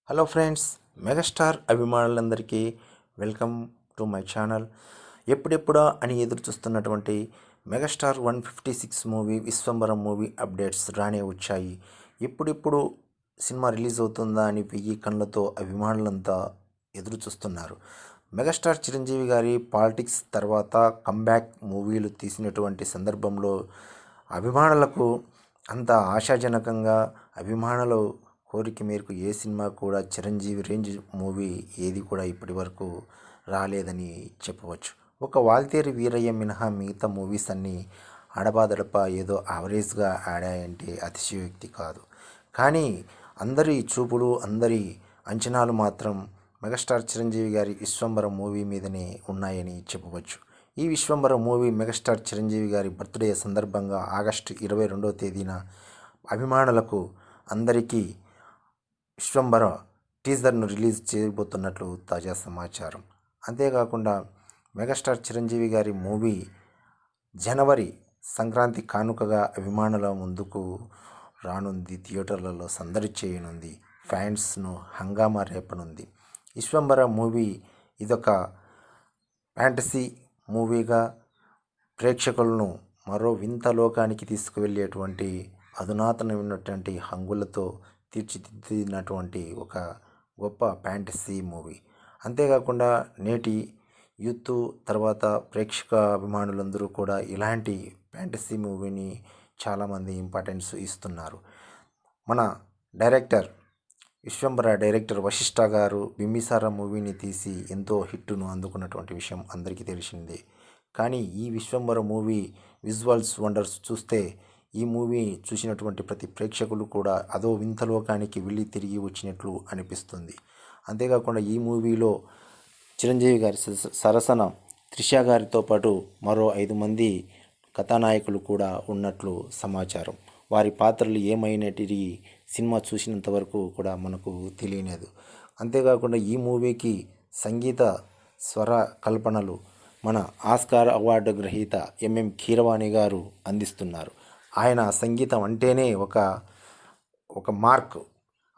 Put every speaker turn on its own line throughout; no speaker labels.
Hello friends, megastar అభిమానులందరికీ welcome to my channel. ఎప్పుడెప్పుడా అని ఎదురు చూస్తున్నటువంటి megastar 156 movie Vishwambhara movie updates రానే వచ్చాయి. ఎప్పుడెప్పుడు సినిమా రిలీజ్ అవుతుందా అని వెయ్యి కళ్ళతో అభిమానులంతా ఎదురు చూస్తున్నారు. మెగాస్టార్ చిరంజీవి గారి పాలిటిక్స్ తర్వాత కంబ్యాక్ మూవీలు తీసినటువంటి సందర్భంలో అభిమానులకు అంత ఆశాజనకంగా అభిమానులు కోరిక మేరకు ఏ సినిమా కూడా చిరంజీవి రేంజ్ మూవీ ఏది కూడా ఇప్పటి వరకు రాలేదని చెప్పవచ్చు. ఒక వాల్తేరు వీరయ్య మినహా మిగతా మూవీస్ అన్నీ అడపాదడప ఏదో యావరేజ్గా ఆడాయంటే అతిశయోక్తి కాదు. కానీ అందరి చూపులు, అందరి అంచనాలు మాత్రం మెగాస్టార్ చిరంజీవి గారి విశ్వంబరం మూవీ మీదనే ఉన్నాయని చెప్పవచ్చు. ఈ విశ్వంబరం మూవీ మెగాస్టార్ చిరంజీవి గారి బర్త్డే సందర్భంగా ఆగస్టు 22వ తేదీన అభిమానులకు అందరికీ విశ్వంబర టీజర్ను రిలీజ్ చేయబోతున్నట్లు తాజా సమాచారం. అంతేకాకుండా మెగాస్టార్ చిరంజీవి గారి మూవీ జనవరి సంక్రాంతి కానుకగా అభిమానుల ముందుకు రానుంది. థియేటర్లలో సందడి చేయనుంది. ఫ్యాన్స్ను హంగామా రేపనుంది. విశ్వంబర మూవీ ఇదొక ఫ్యాంటసీ మూవీగా ప్రేక్షకులను మరో వింత లోకానికి తీసుకువెళ్ళేటువంటి అధునాతనమైనటువంటి హంగులతో తీర్చిదిద్దినటువంటి ఒక గొప్ప ఫ్యాంటసీ మూవీ. అంతేకాకుండా నేటి యూత్ తర్వాత ప్రేక్షక అభిమానులందరూ కూడా ఇలాంటి ఫ్యాంటసీ మూవీని చాలామంది ఇంపార్టెన్స్ ఇస్తున్నారు. మన డైరెక్టర్ విశ్వంబర డైరెక్టర్ వశిష్ఠ గారు బింబిసార మూవీని తీసి ఎంతో హిట్టును అందుకున్నటువంటి విషయం అందరికీ తెలిసిందే. కానీ ఈ విశ్వంబర మూవీ విజువల్స్ వండర్స్ చూస్తే ఈ మూవీ చూసినటువంటి ప్రతి ప్రేక్షకులు కూడా అదో వింతలోకానికి వెళ్ళి తిరిగి వచ్చినట్లు అనిపిస్తుంది. అంతేకాకుండా ఈ మూవీలో చిరంజీవి గారి సరసన త్రిష గారితో పాటు మరో 5 మంది కథానాయకులు కూడా ఉన్నట్లు సమాచారం. వారి పాత్రలు ఏమైనటివి సినిమా చూసినంత వరకు కూడా మనకు తెలియలేదు. అంతేకాకుండా ఈ మూవీకి సంగీత స్వర కల్పనలు మన ఆస్కార్ అవార్డు గ్రహీత ఎంఎం కీరవాణి గారు అందిస్తున్నారు. ఆయన సంగీతం అంటేనే ఒక మార్క్.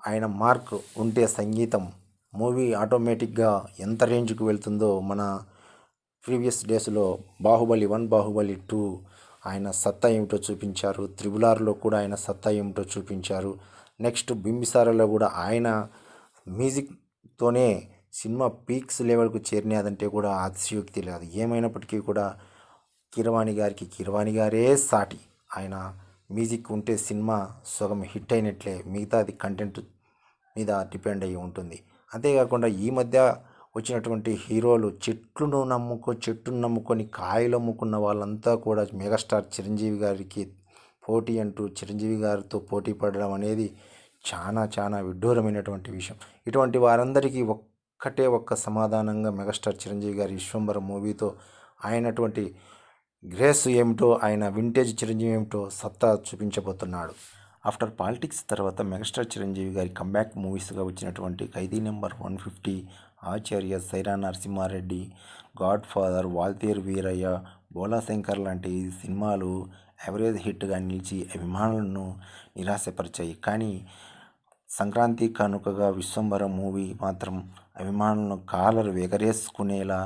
ఆయన మార్క్ ఉంటే సంగీతం మూవీ ఆటోమేటిక్గా ఎంత రేంజ్కి వెళ్తుందో మన ప్రీవియస్ డేస్లో బాహుబలి 1, బాహుబలి 2 ఆయన సత్తా ఏమిటో చూపించారు. త్రిబుల్ కూడా ఆయన సత్తా ఏమిటో చూపించారు. నెక్స్ట్ బింబిసారలో కూడా ఆయన మ్యూజిక్తోనే సినిమా పీక్స్ లెవెల్కు చేరినదంటే కూడా అతిశయోక్తి లేదు. ఏమైనప్పటికీ కూడా కీరవాణి గారే సాటి. ఆయన మ్యూజిక్ ఉంటే సినిమా సగం హిట్ అయినట్లే. మిగతాది కంటెంట్ మీద డిపెండ్ అయ్యి ఉంటుంది. అంతేకాకుండా ఈ మధ్య వచ్చినటువంటి హీరోలు చెట్టును నమ్ముకొని కాయలు అమ్ముకున్న వాళ్ళంతా కూడా మెగాస్టార్ చిరంజీవి గారికి పోటీ అంటూ చిరంజీవి గారితో పోటీ పడడం అనేది చాలా విడ్డూరమైనటువంటి విషయం. ఇటువంటి వారందరికీ ఒక్క సమాధానంగా మెగాస్టార్ చిరంజీవి గారి విశ్వంబర మూవీతో ఆయనటువంటి గ్రేస్ ఏమిటో, ఆయన వింటేజ్ చిరంజీవి ఏమిటో సత్తా చూపించబోతున్నాడు. ఆఫ్టర్ పాలిటిక్స్ తర్వాత మెగాస్టార్ చిరంజీవి గారి కంబ్యాక్ మూవీస్గా వచ్చినటువంటి ఖైదీ నెంబర్ 150, ఆచార్య, సైరా నరసింహారెడ్డి, గాడ్ ఫాదర్, వాల్తేరు వీరయ్య, బోలాశంకర్ లాంటి సినిమాలు యావరేజ్ హిట్గా నిలిచి అభిమానులను నిరాశపరిచాయి. కానీ సంక్రాంతి కానుకగా విశ్వంబర మూవీ మాత్రం అభిమానులను కాలర్ ఎగరేసుకునేలా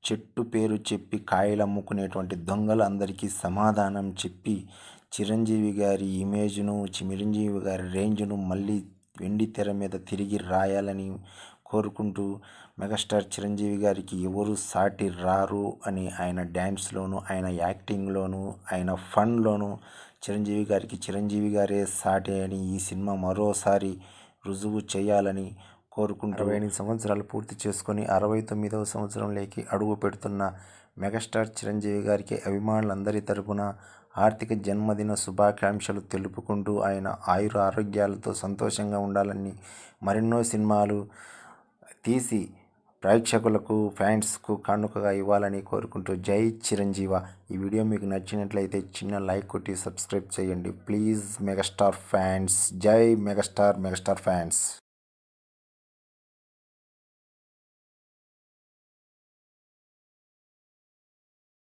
చెట్టు పేరు చెప్పి కాయలు అమ్ముకునేటువంటి దొంగలు అందరికీ సమాధానం చెప్పి చిరంజీవి గారి ఇమేజ్ను, చిరంజీవి గారి రేంజ్ను మళ్ళీ వెండి తెర మీద తిరిగి రాయాలని కోరుకుంటూ మెగాస్టార్ చిరంజీవి గారికి ఎవరు సాటి రారు అని ఆయన డ్యాన్స్లోను, ఆయన యాక్టింగ్లోను, ఆయన ఫన్లోను చిరంజీవి గారే సాటి అని ఈ సినిమా మరోసారి రుజువు చేయాలని కోరుకుంటూ 28 సంవత్సరాలు పూర్తి చేసుకొని 69వ సంవత్సరంలోకి అడుగు పెడుతున్న మెగాస్టార్ చిరంజీవి గారికి అభిమానులందరి తరపున ఆర్థిక జన్మదిన శుభాకాంక్షలు తెలుపుకుంటూ ఆయన ఆయుర ఆరోగ్యాలతో సంతోషంగా ఉండాలని మరెన్నో సినిమాలు తీసి ప్రేక్షకులకు, ఫ్యాన్స్కు కానుకగా ఇవ్వాలని కోరుకుంటూ జై చిరంజీవ. ఈ వీడియో మీకు నచ్చినట్లయితే చిన్న లైక్ కొట్టి సబ్స్క్రైబ్ చేయండి ప్లీజ్. మెగాస్టార్ ఫ్యాన్స్ జై మెగాస్టార్ ఫ్యాన్స్.